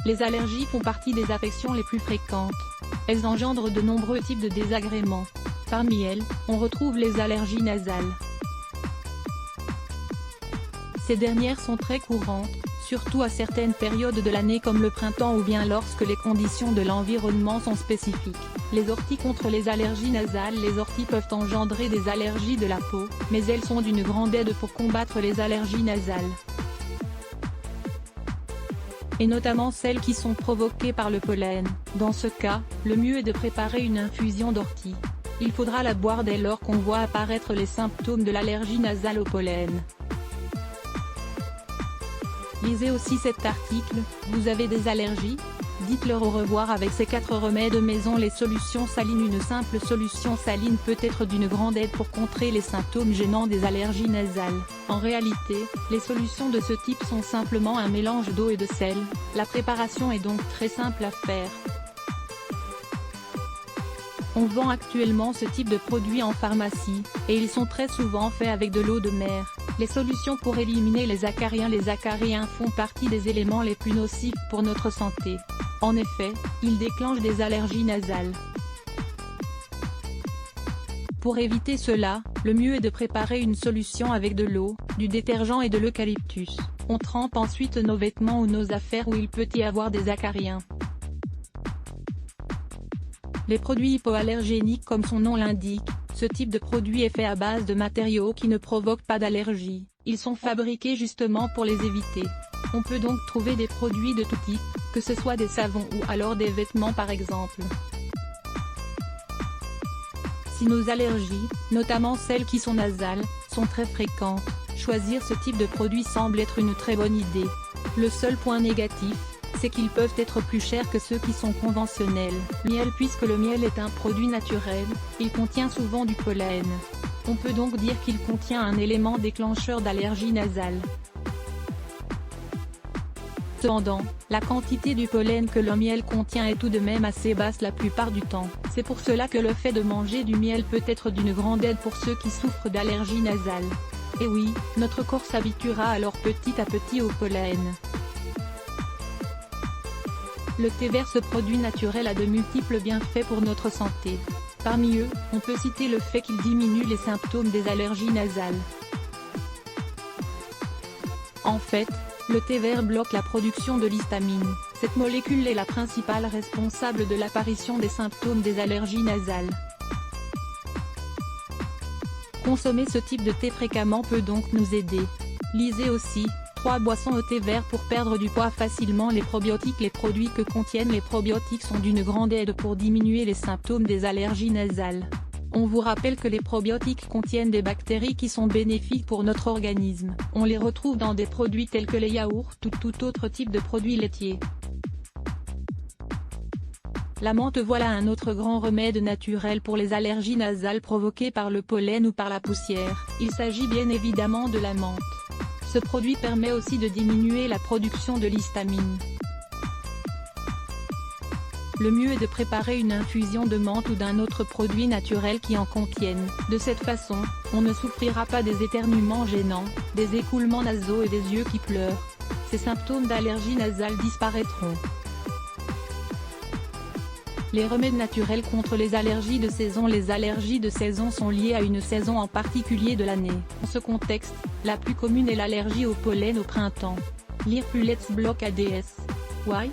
Les allergies font partie des affections les plus fréquentes. Elles engendrent de nombreux types de désagréments. Parmi elles, on retrouve les allergies nasales. Ces dernières sont très courantes, surtout à certaines périodes de l'année comme le printemps ou bien lorsque les conditions de l'environnement sont spécifiques. Les orties contre les allergies nasales. Les orties peuvent engendrer des allergies de la peau, mais elles sont d'une grande aide pour combattre les allergies nasales, et notamment celles qui sont provoquées par le pollen. Dans ce cas, le mieux est de préparer une infusion d'ortie. Il faudra la boire dès lors qu'on voit apparaître les symptômes de l'allergie nasale au pollen. Lisez aussi cet article. Vous avez des allergies? Dites-leur au revoir avec ces 4 remèdes maison. Les solutions salines. Une simple solution saline peut être d'une grande aide pour contrer les symptômes gênants des allergies nasales. En réalité, les solutions de ce type sont simplement un mélange d'eau et de sel. La préparation est donc très simple à faire. On vend actuellement ce type de produits en pharmacie, et ils sont très souvent faits avec de l'eau de mer. Les solutions pour éliminer les acariens. Les acariens font partie des éléments les plus nocifs pour notre santé. En effet, ils déclenchent des allergies nasales. Pour éviter cela, le mieux est de préparer une solution avec de l'eau, du détergent et de l'eucalyptus. On trempe ensuite nos vêtements ou nos affaires où il peut y avoir des acariens. Les produits hypoallergéniques. Comme son nom l'indique, ce type de produit est fait à base de matériaux qui ne provoquent pas d'allergie. Ils sont fabriqués justement pour les éviter. On peut donc trouver des produits de tout type, que ce soit des savons ou alors des vêtements par exemple. Si nos allergies, notamment celles qui sont nasales, sont très fréquentes, choisir ce type de produit semble être une très bonne idée. Le seul point négatif, c'est qu'ils peuvent être plus chers que ceux qui sont conventionnels. Miel. Puisque le miel est un produit naturel, il contient souvent du pollen. On peut donc dire qu'il contient un élément déclencheur d'allergie nasale. Cependant, la quantité du pollen que le miel contient est tout de même assez basse la plupart du temps. C'est pour cela que le fait de manger du miel peut être d'une grande aide pour ceux qui souffrent d'allergie nasale. Et oui, notre corps s'habituera alors petit à petit au pollen. Le thé vert. Ce produit naturel a de multiples bienfaits pour notre santé. Parmi eux, on peut citer le fait qu'il diminue les symptômes des allergies nasales. En fait, le thé vert bloque la production de l'histamine. Cette molécule est la principale responsable de l'apparition des symptômes des allergies nasales. Consommer ce type de thé fréquemment peut donc nous aider. Lisez aussi 3 boissons au thé vert pour perdre du poids facilement. Les probiotiques. Les produits que contiennent les probiotiques sont d'une grande aide pour diminuer les symptômes des allergies nasales. On vous rappelle que les probiotiques contiennent des bactéries qui sont bénéfiques pour notre organisme. On les retrouve dans des produits tels que les yaourts ou tout autre type de produits laitiers. La menthe. Voilà un autre grand remède naturel pour les allergies nasales provoquées par le pollen ou par la poussière. Il s'agit bien évidemment de la menthe. Ce produit permet aussi de diminuer la production de l'histamine. Le mieux est de préparer une infusion de menthe ou d'un autre produit naturel qui en contienne. De cette façon, on ne souffrira pas des éternuements gênants, des écoulements nasaux et des yeux qui pleurent. Ces symptômes d'allergie nasale disparaîtront. Les remèdes naturels contre les allergies de saison. Les allergies de saison sont liées à une saison en particulier de l'année. Dans ce contexte, la plus commune est l'allergie au pollen au printemps. Lire plus. Let's Block ADS. Why?